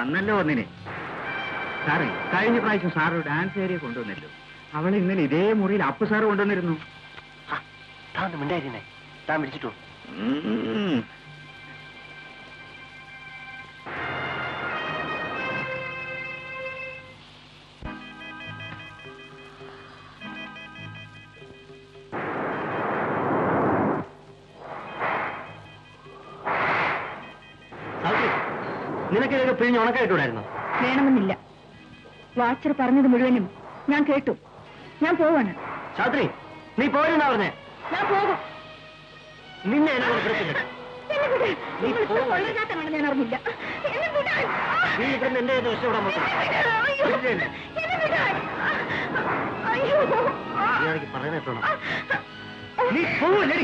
വന്നല്ലോ ഒന്നിനെ. സാറേ, കഴിഞ്ഞ പ്രാവശ്യം സാറ് ഡാൻസ് ഏരിയ കൊണ്ടുവന്നല്ലോ. അവൾ ഇന്നലെ ഇതേ മുറിയിൽ അപ്പു സാറ് കൊണ്ടുവന്നിരുന്നു. മിണ്ടായിരുന്നേ, താൻ വിളിച്ചിട്ടു. നിനക്ക് ഇതൊക്കെ പിഴിഞ്ഞ് ഉണക്കായിട്ടൂടായിരുന്നു? വേണമെന്നില്ല. വാച്ചർ പറഞ്ഞത് മുഴുവനും ഞാൻ കേട്ടു. ഞാൻ പോവാണ്. ശാസ്ത്രി, നീ പോരെന്നാ പറഞ്ഞേ? ഞാൻ പോകും. നിന്നെ ഞാൻ അറിഞ്ഞില്ല. നീ ഇവിടുന്ന് എന്റെ രക്ഷപ്പെടാൻ പറയുന്നോ? നീ പോവല്ലേ?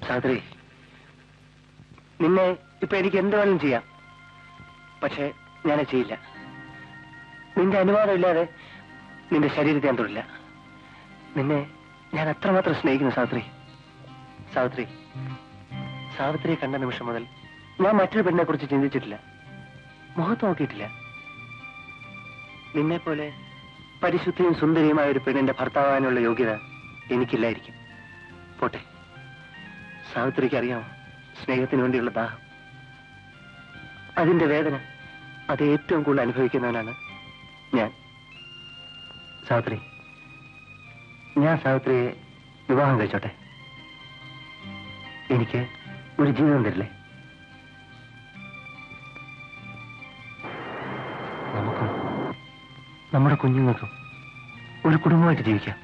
സാത്രി, നിന്നെ ഇപ്പൊ എനിക്ക് എന്ത് വേണം ചെയ്യാം, പക്ഷെ ഞാനത് ചെയ്യില്ല. നിന്റെ അനുവാദം ഇല്ലാതെ നിന്റെ ശരീരത്തെ ഞാൻ തൊടില്ല. നിന്നെ ഞാൻ അത്രമാത്രം സ്നേഹിക്കുന്നു സാവിത്രി. സാവിത്രി, സാവിത്രിയെ കണ്ട നിമിഷം മുതൽ ഞാൻ മറ്റൊരു പെണ്ണിനെ കുറിച്ച് ചിന്തിച്ചിട്ടില്ല, മുഖത്ത് നോക്കിയിട്ടില്ല. നിന്നെപ്പോലെ പരിശുദ്ധിയും സുന്ദരിയുമായ ഒരു പെണ്ണിന്റെ ഭർത്താവാനുള്ള യോഗ്യത എനിക്കില്ലായിരിക്കും. പോട്ടെ, സാവിത്രിക്ക് അറിയാമോ സ്നേഹത്തിന് വേണ്ടിയുള്ള ദാഹം, അതിന്റെ വേദന, അത് ഏറ്റവും കൂടുതൽ അനുഭവിക്കുന്നവനാണ് ഞാൻ. സാവിത്രി, ഞാൻ സാവിത്രിയെ വിവാഹം കഴിച്ചോട്ടെ? എനിക്ക് ഒരു ജീവിതം തരില്ലേ? നമുക്കും നമ്മുടെ കുഞ്ഞുങ്ങൾക്കും ഒരു കുടുംബമായിട്ട് ജീവിക്കാം.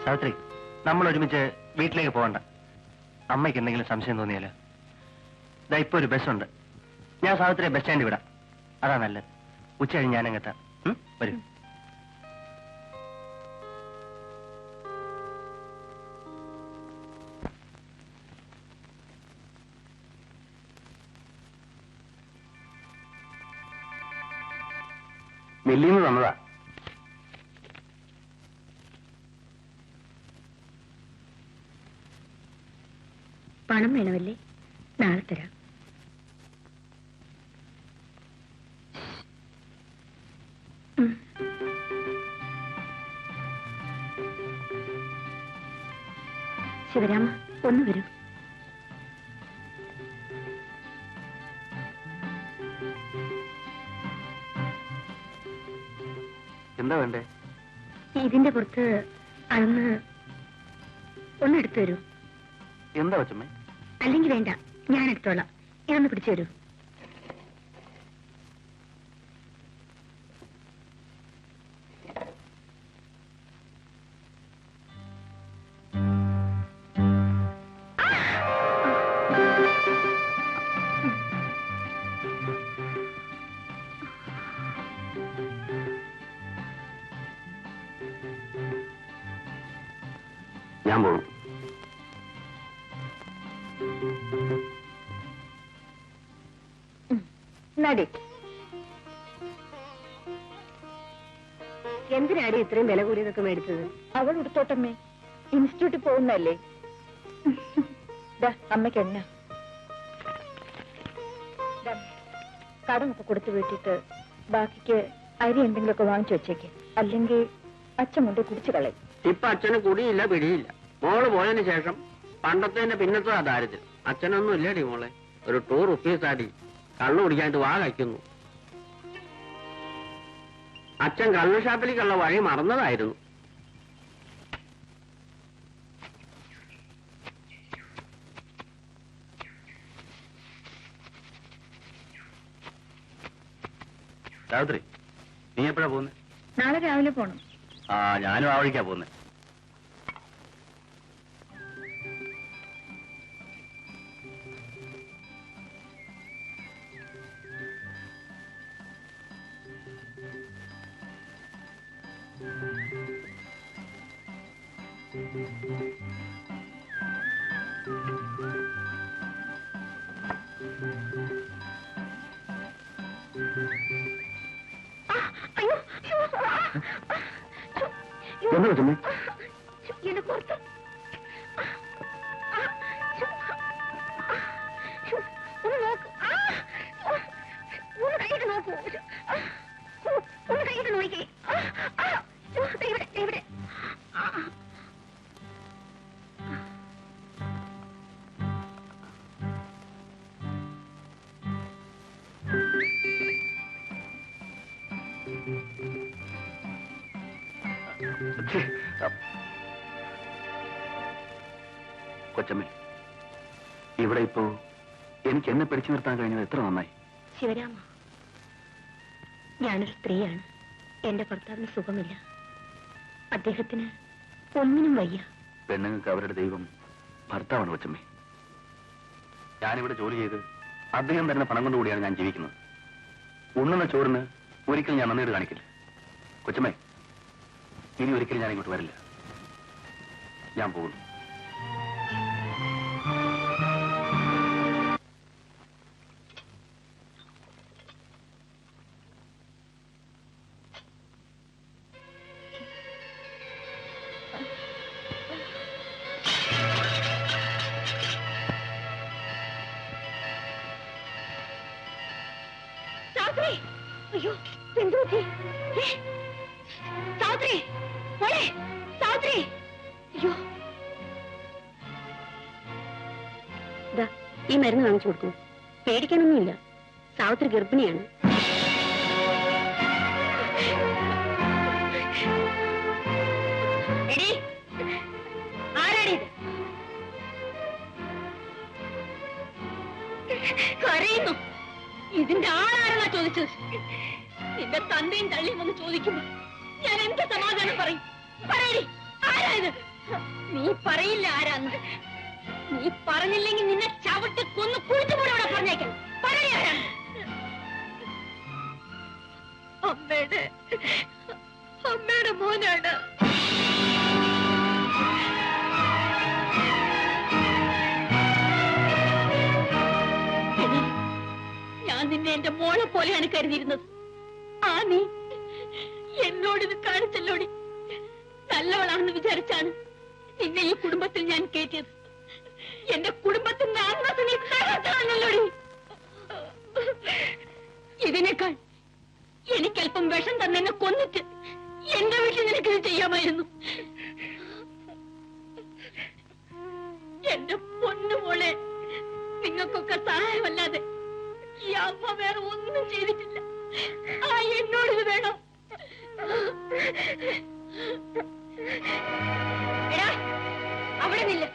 സാവിത്രി, നമ്മൾ ഒരുമിച്ച് വീട്ടിലേക്ക് പോകണ്ട. അമ്മയ്ക്ക് എന്തെങ്കിലും സംശയം തോന്നിയാലോ? ഇതാ ഇപ്പൊ ഒരു ബസ്സുണ്ട്, ഞാൻ സാവിത്രിയെ ബസ് സ്റ്റാൻഡിൽ വിടാം. അതാ നല്ലത്. ഉച്ച കഴിഞ്ഞ് ഞാനങ്ങെത്താം. വരൂ. നെല്ലിന്ന് തന്നതാ. പണം വേണമല്ലേ? നാളെ തരാം. ശിവരാമ, ഒന്ന് വരൂ. എന്താ വേണ്ടേ? ഇതിന്റെ പുറത്ത് അന്ന് ഒന്നെടുത്തു തരൂ. എന്താ വച്ചമ്മേ? അല്ലെങ്കിൽ വേണ്ട, ഞാൻ എടുത്തോളാം. ഇതൊന്ന് പിടിച്ചു തരൂ. ഞാൻ പോകും. എന്തിനാടി ഇത്രയും വില കൂടിയതൊക്കെ മേടിച്ചത്? അവൾ എടുത്തോട്ടമ്മേ, ഇൻസ്റ്റിറ്റ്യൂട്ടിൽ പോകുന്നല്ലേ. അമ്മയ്ക്ക് എണ്ണ കടമൊക്കെ കൊടുത്തു വീട്ടിട്ട് ബാക്കിക്ക് അരി എന്തെങ്കിലുമൊക്കെ വാങ്ങിച്ചു വെച്ചേക്ക്. അല്ലെങ്കിൽ അച്ഛൻ കൊണ്ട് കുടിച്ചു കളയും. ഇപ്പൊ അച്ഛന് കുടിയില്ല പിടിയില്ല. മോള് പോയതിനു ശേഷം പണ്ടത്തെ പിന്നത്തെ ദാരിദ്ര്യം. അച്ഛനൊന്നും ഇല്ലേടി മോളെ. ഒരു ₹2 ആടി കള്ളു കുടിക്കാനായിട്ട് വാ കഴിക്കുന്നു. അച്ഛൻ കള്ള് ഷാപ്പിലേക്കുള്ള വഴി മറന്നതായിരുന്നു. സാവിത്രി, നീ എപ്പോഴാ പോകുന്നത്? നാളെ രാവിലെ പോണം. ഞാനും ആ വഴിക്കാ പോകുന്നത്. എന്താ ചുമ്മ? കൊച്ചമ്മ, ഇവിടെ ഇപ്പോ എനിക്ക് എന്നെ പിടിച്ചു നിർത്താൻ കഴിഞ്ഞത് എത്ര നന്നായി. ശിവരാമ, ഞാനൊരു സ്ത്രീയാണ്. എന്റെ ഭർത്താവിന് സുഖമില്ല. അദ്ദേഹത്തിന് ഒന്നിനും വയ്യ. പെണ്ണുങ്ങൾക്ക് അവരുടെ ദൈവം ഭർത്താവാണ് കൊച്ചമ്മേ. ഞാനിവിടെ ജോലി ചെയ്ത് അദ്ദേഹം തരുന്ന പണം കൊണ്ടുകൂടിയാണ് ഞാൻ ജീവിക്കുന്നത്. ഉണ്ണുന്ന ചോറിന് ഒരിക്കലും ഞാൻ നന്ദിയോട് കാണിക്കില്ല. കൊച്ചമ്മേ, ഇനി ഒരിക്കലും ഞാൻ ഇങ്ങോട്ട് വരില്ല. ഞാൻ പോകുന്നു. അയ്യോ, എന്തു പറ്റി? സാവിത്രി, മോളെ, സാവിത്രി! അയ്യോ, ഈ മരുന്ന് വാങ്ങിച്ചു കൊടുക്കൂ. പേടിക്കാനൊന്നുമില്ല. സാവിത്രി ഗർഭിണിയാണ്. ആരാടി കരയുന്നു? ഇതിന്റെ ആളാരെന്നാ ചോദിച്ചത്? നിന്റെ തന്തയും തള്ളിയും ഒന്ന് ചോദിക്കുമ്പോ ഞാൻ എന്ത് സമാധാനം പറയും? പറയടി, ആരായത്? നീ പറയില്ല ആരാന്ന്. നീ പറഞ്ഞില്ലെങ്കിൽ നിന്നെ ചവിട്ട് കൊന്ന് കുഴിച്ചുകൂടെ അവിടെ പറഞ്ഞേക്കാം. പറയടി ആരാണ്? അമ്മയുടെ മോനാണ്. ഞാൻ നിന്നെ എന്റെ മോളെ പോലെയാണ് കരുതിയിരുന്നത്. ആ നീ എന്നോടിത് കാണിച്ചല്ലോടി. നല്ലവളാണെന്ന് വിചാരിച്ചാണ് നിന്നെ ഈ കുടുംബത്തിൽ ഞാൻ കയറ്റിയത്. എന്റെ കുടുംബത്തിന്റെ അന്തസ്സ് നീ തകർത്തതാണല്ലോടി. ഇതിനേക്കാൾ എനിക്കല്പം വിഷം തന്നെ കൊന്നിട്ട് എന്റെ വീട്ടിൽ നിനക്കിത് ചെയ്യാമായിരുന്നു. എന്റെ പൊന്നുമോളെ, നിങ്ങൾക്കൊക്കെ സഹായമല്ലാതെ ഈ അമ്മ വേറെ ഒന്നും ചെയ്തിട്ടില്ല. എന്നോടിത് വേണം. എടാ, അവിടെ നില്ല.